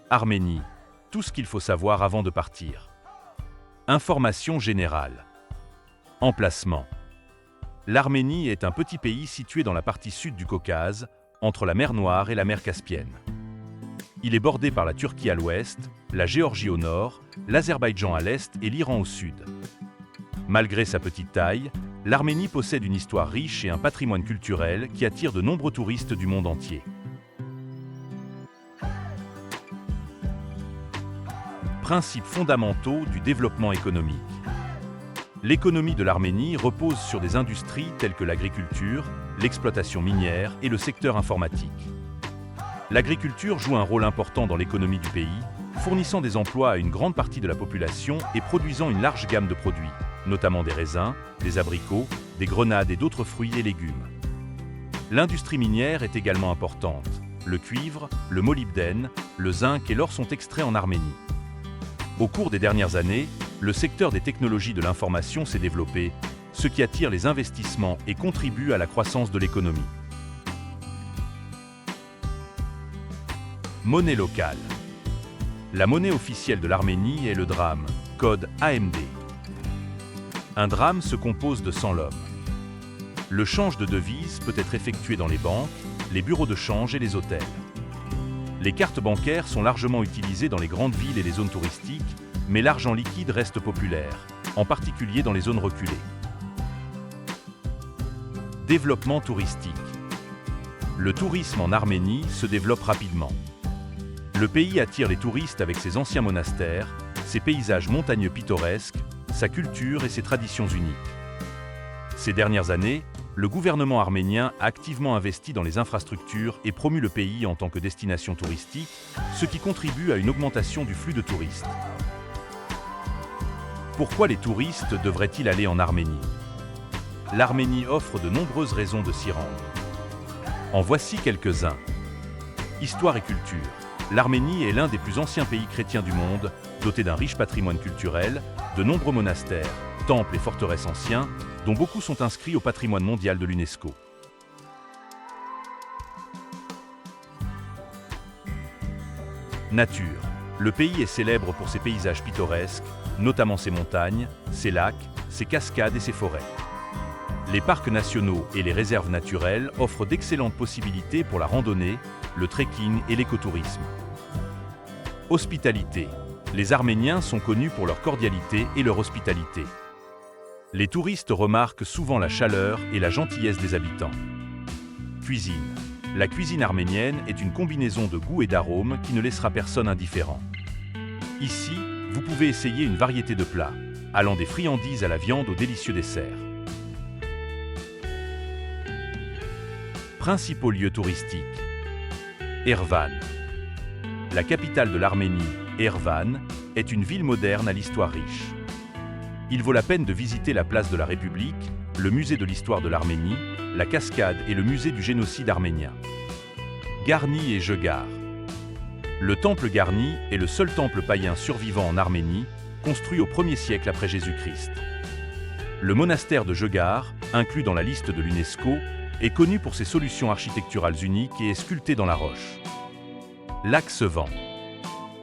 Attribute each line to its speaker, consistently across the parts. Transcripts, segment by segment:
Speaker 1: Arménie, tout ce qu'il faut savoir avant de partir. Information générale. Emplacement. L'Arménie est un petit pays situé dans la partie sud du Caucase, entre la mer Noire et la mer Caspienne. Il est bordé par la Turquie à l'ouest, la Géorgie au nord, l'Azerbaïdjan à l'est et l'Iran au sud. Malgré sa petite taille, l'Arménie possède une histoire riche et un patrimoine culturel qui attire de nombreux touristes du monde entier. Principes fondamentaux du développement économique. L'économie de l'Arménie repose sur des industries telles que l'agriculture, l'exploitation minière et le secteur informatique. L'agriculture joue un rôle important dans l'économie du pays, fournissant des emplois à une grande partie de la population et produisant une large gamme de produits, notamment des raisins, des abricots, des grenades et d'autres fruits et légumes. L'industrie minière est également importante. Le cuivre, le molybdène, le zinc et l'or sont extraits en Arménie. Au cours des dernières années, le secteur des technologies de l'information s'est développé, ce qui attire les investissements et contribue à la croissance de l'économie. Monnaie locale. La monnaie officielle de l'Arménie est le drame, code AMD. Un drame se compose de 100 lom. Le change de devise peut être effectué dans les banques, les bureaux de change et les hôtels. Les cartes bancaires sont largement utilisées dans les grandes villes et les zones touristiques, mais l'argent liquide reste populaire, en particulier dans les zones reculées. Développement touristique. Le tourisme en Arménie se développe rapidement. Le pays attire les touristes avec ses anciens monastères, ses paysages montagneux pittoresques, sa culture et ses traditions uniques. Ces dernières années, le gouvernement arménien a activement investi dans les infrastructures et promu le pays en tant que destination touristique, ce qui contribue à une augmentation du flux de touristes. Pourquoi les touristes devraient-ils aller en Arménie? L'Arménie offre de nombreuses raisons de s'y rendre. En voici quelques-uns. Histoire et culture. L'Arménie est l'un des plus anciens pays chrétiens du monde, doté d'un riche patrimoine culturel, de nombreux monastères, temples et forteresses anciens, dont beaucoup sont inscrits au patrimoine mondial de l'UNESCO. Nature. Le pays est célèbre pour ses paysages pittoresques, notamment ses montagnes, ses lacs, ses cascades et ses forêts. Les parcs nationaux et les réserves naturelles offrent d'excellentes possibilités pour la randonnée, le trekking et l'écotourisme. Hospitalité. Les Arméniens sont connus pour leur cordialité et leur hospitalité. Les touristes remarquent souvent la chaleur et la gentillesse des habitants. Cuisine. La cuisine arménienne est une combinaison de goûts et d'arômes qui ne laissera personne indifférent. Ici, vous pouvez essayer une variété de plats, allant des friandises à la viande aux délicieux desserts. Principaux lieux touristiques. Erevan. La capitale de l'Arménie, Erevan, est une ville moderne à l'histoire riche. Il vaut la peine de visiter la place de la République, le musée de l'histoire de l'Arménie, la cascade et le musée du génocide arménien. Garni et Jeghar. Le temple Garni est le seul temple païen survivant en Arménie, construit au 1er siècle après Jésus-Christ. Le monastère de Jeghar, inclus dans la liste de l'UNESCO, est connu pour ses solutions architecturales uniques et est sculpté dans la roche. Lac Sevan.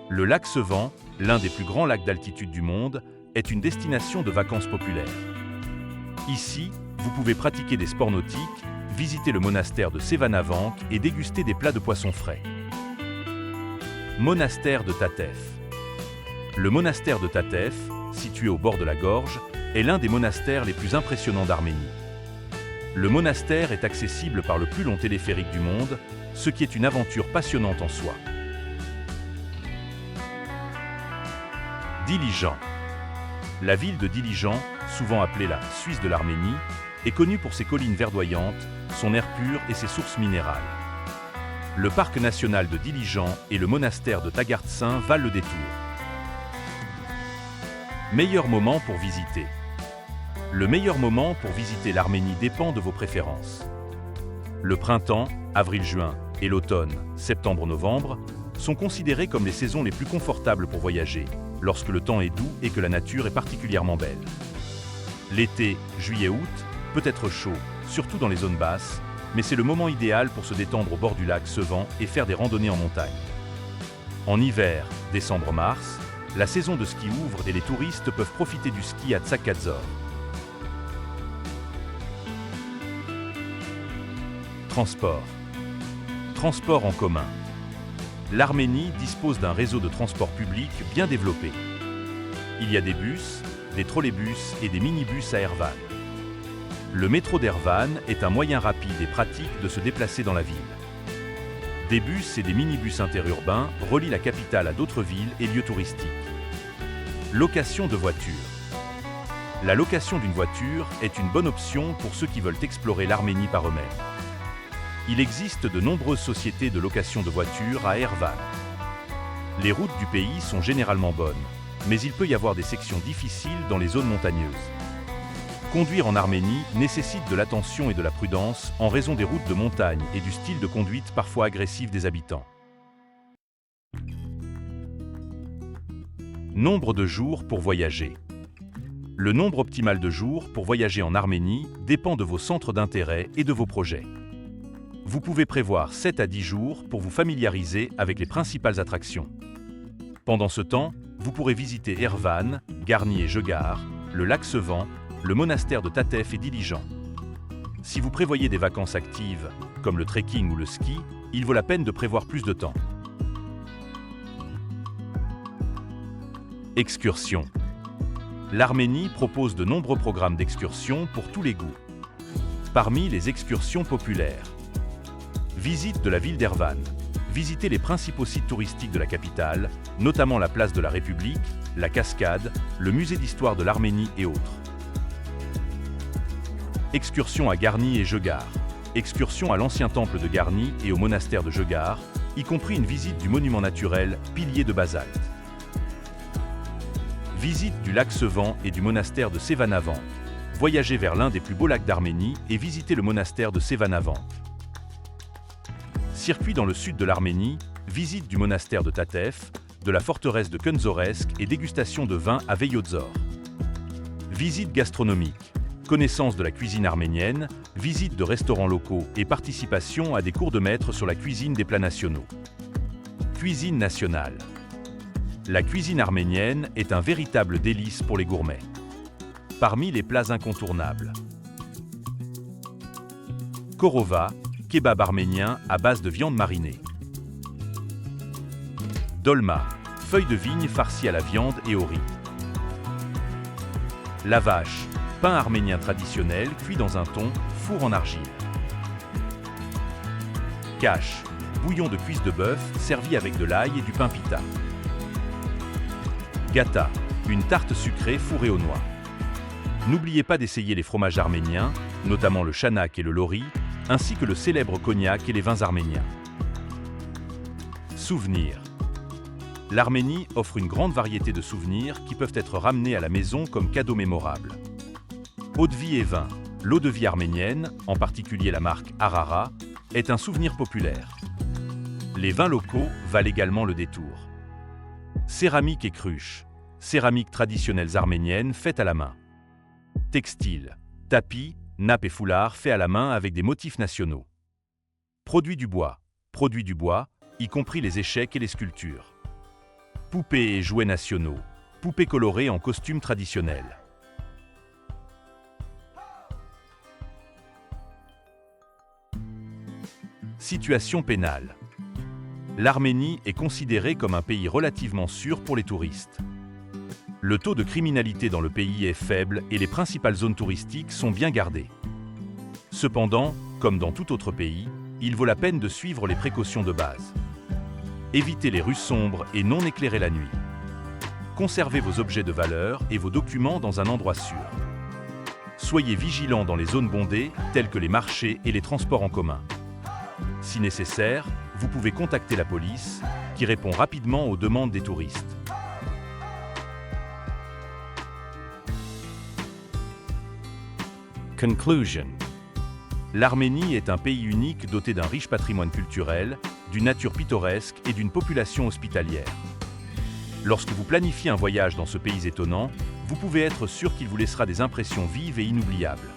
Speaker 1: Le lac Sevan, l'un des plus grands lacs d'altitude du monde, est une destination de vacances populaire. Ici, vous pouvez pratiquer des sports nautiques, visiter le monastère de Sevanavank et déguster des plats de poissons frais. Monastère de Tatef. Le monastère de Tatef, situé au bord de la gorge, est l'un des monastères les plus impressionnants d'Arménie. Le monastère est accessible par le plus long téléphérique du monde, ce qui est une aventure passionnante en soi. Dilijan. La ville de Dilijan, souvent appelée la Suisse de l'Arménie, est connue pour ses collines verdoyantes, son air pur et ses sources minérales. Le parc national de Dilijan et le monastère de Tagartsin valent le détour. Meilleur moment pour visiter. Le meilleur moment pour visiter l'Arménie dépend de vos préférences. Le printemps, avril-juin, et l'automne, septembre-novembre, sont considérés comme les saisons les plus confortables pour voyager, lorsque le temps est doux et que la nature est particulièrement belle. L'été, juillet-août, peut être chaud, surtout dans les zones basses, mais c'est le moment idéal pour se détendre au bord du lac Sevan et faire des randonnées en montagne. En hiver, décembre-mars, la saison de ski ouvre et les touristes peuvent profiter du ski à Tsakadzor. Transport. Transport en commun. L'Arménie dispose d'un réseau de transport public bien développé. Il y a des bus, des trolleybus et des minibus à Erevan. Le métro d'Erevan est un moyen rapide et pratique de se déplacer dans la ville. Des bus et des minibus interurbains relient la capitale à d'autres villes et lieux touristiques. Location de voitures. La location d'une voiture est une bonne option pour ceux qui veulent explorer l'Arménie par eux-mêmes. Il existe de nombreuses sociétés de location de voitures à Erevan. Les routes du pays sont généralement bonnes, mais il peut y avoir des sections difficiles dans les zones montagneuses. Conduire en Arménie nécessite de l'attention et de la prudence en raison des routes de montagne et du style de conduite parfois agressif des habitants. Nombre de jours pour voyager. Le nombre optimal de jours pour voyager en Arménie dépend de vos centres d'intérêt et de vos projets. Vous pouvez prévoir 7 à 10 jours pour vous familiariser avec les principales attractions. Pendant ce temps, vous pourrez visiter Erevan, Garni et Jegar, le lac Sevan, le monastère de Tatef et Dilijan. Si vous prévoyez des vacances actives, comme le trekking ou le ski, il vaut la peine de prévoir plus de temps. Excursions. L'Arménie propose de nombreux programmes d'excursions pour tous les goûts. Parmi les excursions populaires, visite de la ville d'Erevan. Visitez les principaux sites touristiques de la capitale, notamment la place de la République, la Cascade, le musée d'histoire de l'Arménie et autres. Excursion à Garni et Jegar. Excursion à l'ancien temple de Garni et au monastère de Jegar, y compris une visite du monument naturel Pilier de basalte. Visite du lac Sevan et du monastère de Sevanavan. Voyagez vers l'un des plus beaux lacs d'Arménie et visitez le monastère de Sevanavan. Circuit dans le sud de l'Arménie, visite du monastère de Tatef, de la forteresse de Kunzoresk et dégustation de vin à Veyodzor. Visite gastronomique, connaissance de la cuisine arménienne, visite de restaurants locaux et participation à des cours de maître sur la cuisine des plats nationaux. Cuisine nationale. La cuisine arménienne est un véritable délice pour les gourmets. Parmi les plats incontournables, korova, kebab arménien à base de viande marinée. Dolma, feuilles de vigne farcies à la viande et au riz. Lavash, pain arménien traditionnel cuit dans un thon, four en argile. Kash, bouillon de cuisse de bœuf servi avec de l'ail et du pain pita. Gata, une tarte sucrée fourrée aux noix. N'oubliez pas d'essayer les fromages arméniens, notamment le chanak et le lori, ainsi que le célèbre cognac et les vins arméniens. Souvenirs. L'Arménie offre une grande variété de souvenirs qui peuvent être ramenés à la maison comme cadeaux mémorables. Eau de vie et vin. L'eau de vie arménienne, en particulier la marque Arara, est un souvenir populaire. Les vins locaux valent également le détour. Céramique et cruche. Céramiques traditionnelles arméniennes faites à la main. Textile. Tapis, nappes et foulards faits à la main avec des motifs nationaux. Produits du bois, y compris les échecs et les sculptures. Poupées et jouets nationaux, poupées colorées en costumes traditionnels. Situation pénale. L'Arménie est considérée comme un pays relativement sûr pour les touristes. Le taux de criminalité dans le pays est faible et les principales zones touristiques sont bien gardées. Cependant, comme dans tout autre pays, il vaut la peine de suivre les précautions de base. Évitez les rues sombres et non éclairées la nuit. Conservez vos objets de valeur et vos documents dans un endroit sûr. Soyez vigilants dans les zones bondées, telles que les marchés et les transports en commun. Si nécessaire, vous pouvez contacter la police, qui répond rapidement aux demandes des touristes. Conclusion. L'Arménie est un pays unique doté d'un riche patrimoine culturel, d'une nature pittoresque et d'une population hospitalière. Lorsque vous planifiez un voyage dans ce pays étonnant, vous pouvez être sûr qu'il vous laissera des impressions vives et inoubliables.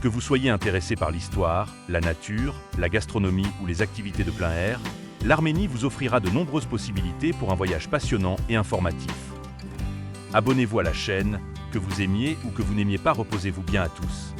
Speaker 1: Que vous soyez intéressé par l'histoire, la nature, la gastronomie ou les activités de plein air, l'Arménie vous offrira de nombreuses possibilités pour un voyage passionnant et informatif. Abonnez-vous à la chaîne, que vous aimiez ou que vous n'aimiez pas, reposez-vous bien à tous.